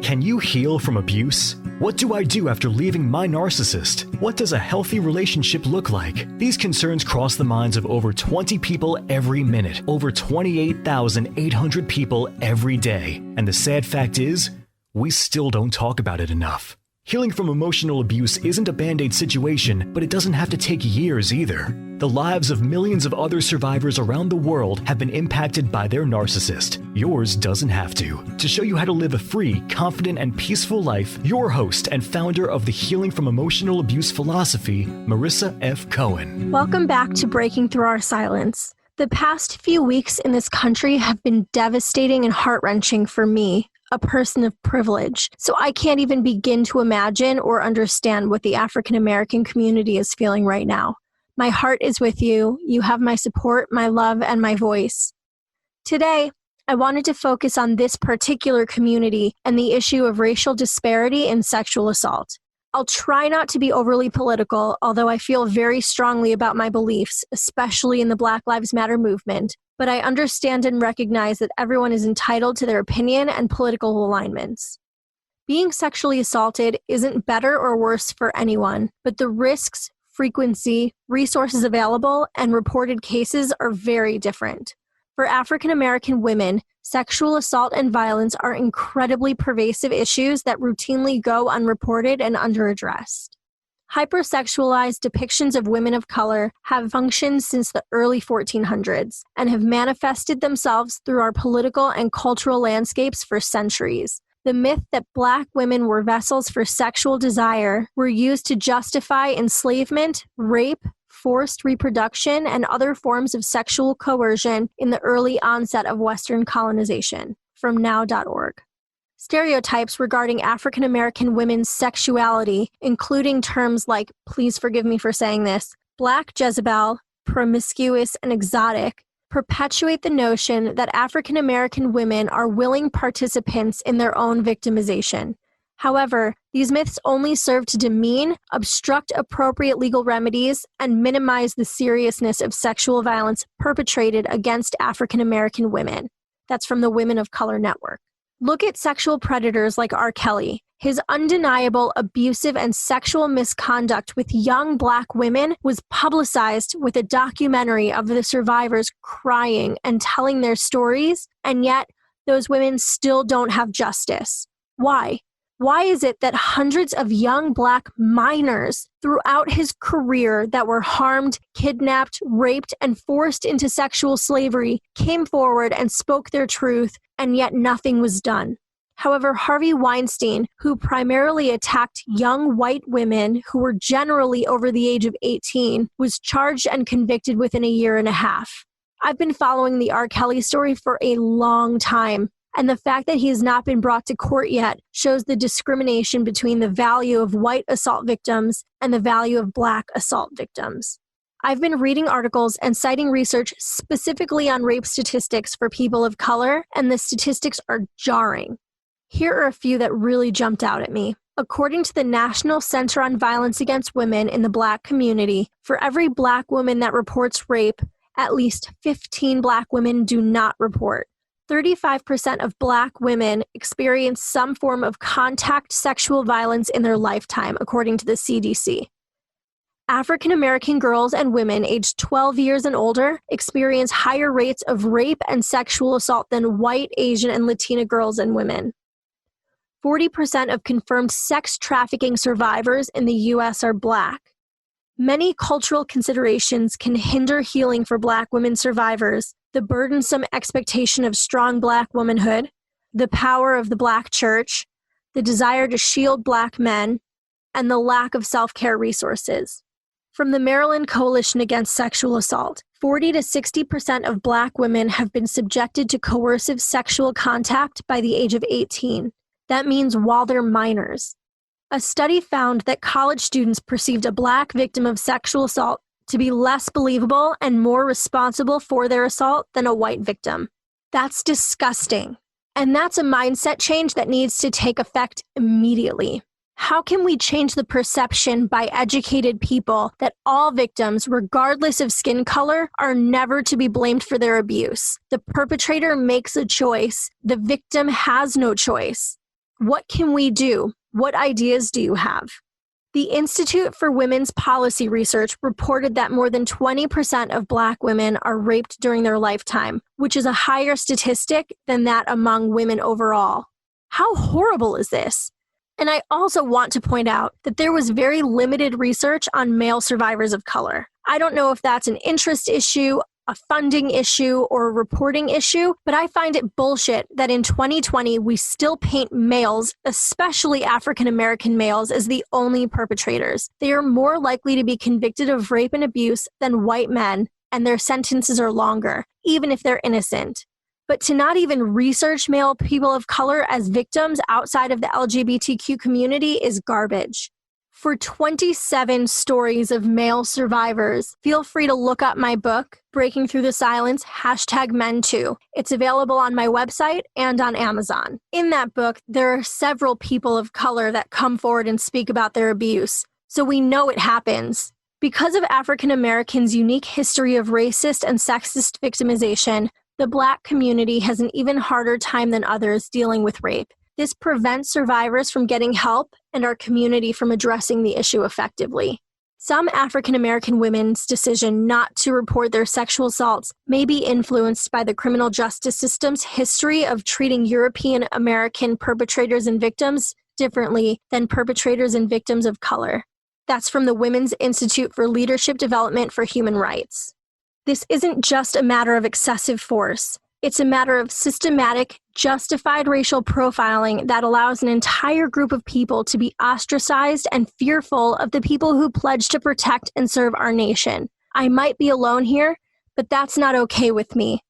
Can you heal from abuse? What do I do after leaving my narcissist? What does a healthy relationship look like? These concerns cross the minds of over 20 people every minute, over 28,800 people every day. And the sad fact is, we still don't talk about it enough. Healing from emotional abuse isn't a band-aid situation, but it doesn't have to take years either. The lives of millions of other survivors around the world have been impacted by their narcissist. Yours doesn't have to. To show you how to live a free, confident, and peaceful life, your host and founder of the Healing from Emotional Abuse philosophy, Marissa F. Cohen. Welcome back to Breaking Through Our Silence. The past few weeks in this country have been devastating and heart-wrenching for me, a person of privilege. So I can't even begin to imagine or understand what the African American community is feeling right now. My heart is with you. You have my support, my love, and my voice. Today, I wanted to focus on this particular community and the issue of racial disparity in sexual assault. I'll try not to be overly political, although I feel very strongly about my beliefs, especially in the Black Lives Matter movement. But I understand and recognize that everyone is entitled to their opinion and political alignments. Being sexually assaulted isn't better or worse for anyone, but the risks, frequency, resources available, and reported cases are very different. For African American women, sexual assault and violence are incredibly pervasive issues that routinely go unreported and underaddressed. Hypersexualized depictions of women of color have functioned since the early 1400s and have manifested themselves through our political and cultural landscapes for centuries. The myth that Black women were vessels for sexual desire were used to justify enslavement, rape, forced reproduction, and other forms of sexual coercion in the early onset of Western colonization. From now.org. Stereotypes regarding African American women's sexuality, including terms like, please forgive me for saying this, Black Jezebel, promiscuous, and exotic, perpetuate the notion that African American women are willing participants in their own victimization. However, these myths only serve to demean, obstruct appropriate legal remedies, and minimize the seriousness of sexual violence perpetrated against African American women. That's from the Women of Color Network. Look at sexual predators like R. Kelly. His undeniable abusive and sexual misconduct with young Black women was publicized with a documentary of the survivors crying and telling their stories, and yet those women still don't have justice. Why? Why is it that hundreds of young Black minors throughout his career that were harmed, kidnapped, raped, and forced into sexual slavery came forward and spoke their truth, and yet nothing was done? However, Harvey Weinstein, who primarily attacked young white women who were generally over the age of 18, was charged and convicted within a year and a half. I've been following the R. Kelly story for a long time. And the fact that he has not been brought to court yet shows the discrimination between the value of white assault victims and the value of Black assault victims. I've been reading articles and citing research specifically on rape statistics for people of color, and the statistics are jarring. Here are a few that really jumped out at me. According to the National Center on Violence Against Women in the Black community, for every Black woman that reports rape, at least 15 Black women do not report. 35% of Black women experience some form of contact sexual violence in their lifetime, according to the CDC. African American girls and women aged 12 years and older experience higher rates of rape and sexual assault than white, Asian, and Latina girls and women. 40% of confirmed sex trafficking survivors in the U.S. are Black. Many cultural considerations can hinder healing for Black women survivors: the burdensome expectation of strong Black womanhood, the power of the Black church, the desire to shield Black men, and the lack of self-care resources. From the Maryland Coalition Against Sexual Assault, 40 to 60% of Black women have been subjected to coercive sexual contact by the age of 18. That means while they're minors. A study found that college students perceived a Black victim of sexual assault to be less believable and more responsible for their assault than a white victim. That's disgusting. And that's a mindset change that needs to take effect immediately. How can we change the perception by educated people that all victims, regardless of skin color, are never to be blamed for their abuse? The perpetrator makes a choice. The victim has no choice. What can we do? What ideas do you have? The Institute for Women's Policy Research reported that more than 20% of Black women are raped during their lifetime, which is a higher statistic than that among women overall. How horrible is this? And I also want to point out that there was very limited research on male survivors of color. I don't know if that's an interest issue, a funding issue, or a reporting issue, but I find it bullshit that in 2020 we still paint males, especially African American males, as the only perpetrators. They are more likely to be convicted of rape and abuse than white men, and their sentences are longer, even if they're innocent. But to not even research male people of color as victims outside of the LGBTQ community is garbage. For 27 stories of male survivors, feel free to look up my book, Breaking Through the Silence, #Men2. It's available on my website and on Amazon. In that book, there are several people of color that come forward and speak about their abuse, so we know it happens. Because of African Americans' unique history of racist and sexist victimization, the Black community has an even harder time than others dealing with rape. This prevents survivors from getting help and our community from addressing the issue effectively. Some African American women's decision not to report their sexual assaults may be influenced by the criminal justice system's history of treating European American perpetrators and victims differently than perpetrators and victims of color. That's from the Women's Institute for Leadership Development for Human Rights. This isn't just a matter of excessive force. It's a matter of systematic, justified racial profiling that allows an entire group of people to be ostracized and fearful of the people who pledge to protect and serve our nation. I might be alone here, but that's not okay with me.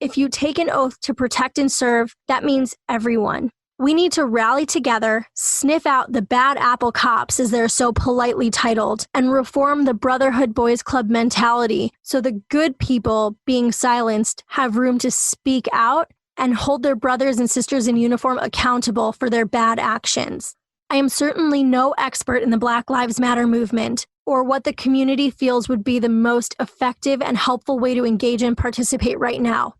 If you take an oath to protect and serve, that means everyone. We need to rally together, sniff out the bad apple cops, as they're so politely titled, and reform the Brotherhood Boys Club mentality so the good people being silenced have room to speak out and hold their brothers and sisters in uniform accountable for their bad actions. I am certainly no expert in the Black Lives Matter movement or what the community feels would be the most effective and helpful way to engage and participate right now.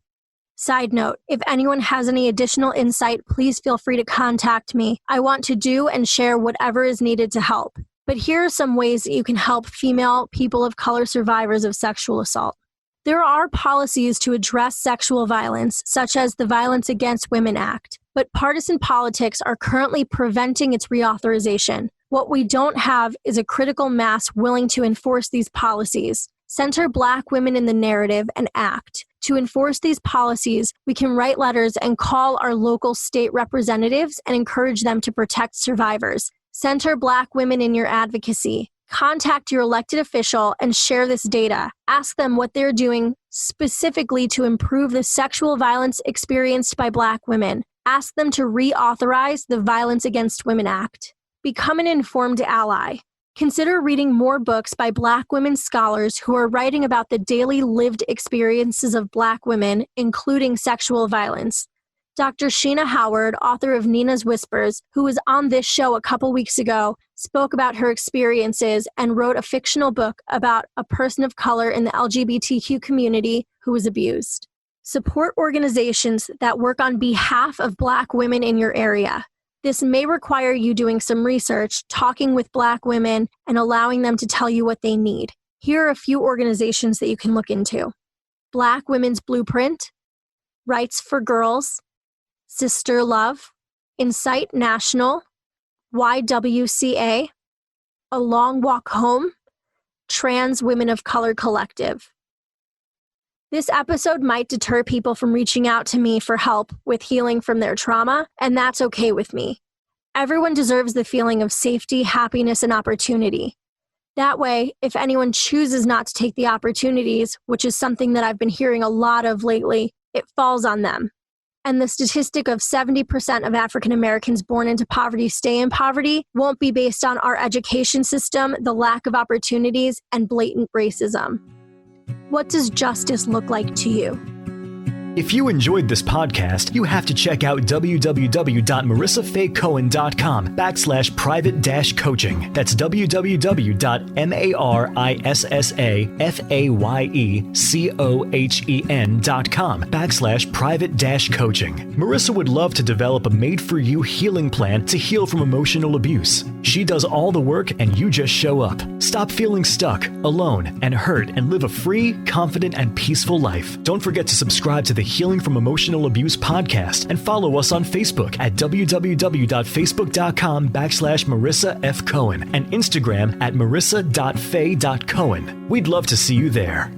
Side note, if anyone has any additional insight, please feel free to contact me. I want to do and share whatever is needed to help. But here are some ways that you can help female people of color survivors of sexual assault. There are policies to address sexual violence, such as the Violence Against Women Act, but partisan politics are currently preventing its reauthorization. What we don't have is a critical mass willing to enforce these policies. Center Black women in the narrative and act. To enforce these policies, we can write letters and call our local state representatives and encourage them to protect survivors. Center Black women in your advocacy. Contact your elected official and share this data. Ask them what they're doing specifically to improve the sexual violence experienced by Black women. Ask them to reauthorize the Violence Against Women Act. Become an informed ally. Consider reading more books by Black women scholars who are writing about the daily lived experiences of Black women, including sexual violence. Dr. Sheena Howard, author of Nina's Whispers, who was on this show a couple weeks ago, spoke about her experiences and wrote a fictional book about a person of color in the LGBTQ community who was abused. Support organizations that work on behalf of Black women in your area. This may require you doing some research, talking with Black women, and allowing them to tell you what they need. Here are a few organizations that you can look into. Black Women's Blueprint, Rights for Girls, Sister Love, Incite National, YWCA, A Long Walk Home, Trans Women of Color Collective. This episode might deter people from reaching out to me for help with healing from their trauma, and that's okay with me. Everyone deserves the feeling of safety, happiness, and opportunity. That way, if anyone chooses not to take the opportunities, which is something that I've been hearing a lot of lately, it falls on them. And the statistic of 70% of African Americans born into poverty stay in poverty won't be based on our education system, the lack of opportunities, and blatant racism. What does justice look like to you? If you enjoyed this podcast, you have to check out www.marissafaycohen.com/private-coaching. That's www.marissafaycohen.com/private-coaching. Marissa would love to develop a made-for-you healing plan to heal from emotional abuse. She does all the work and you just show up. Stop feeling stuck, alone, and hurt and live a free, confident, and peaceful life. Don't forget to subscribe to the Healing from Emotional Abuse podcast and follow us on Facebook at www.facebook.com/Marissa F. Cohen and Instagram at marissa.fay.cohen. We'd love to see you there.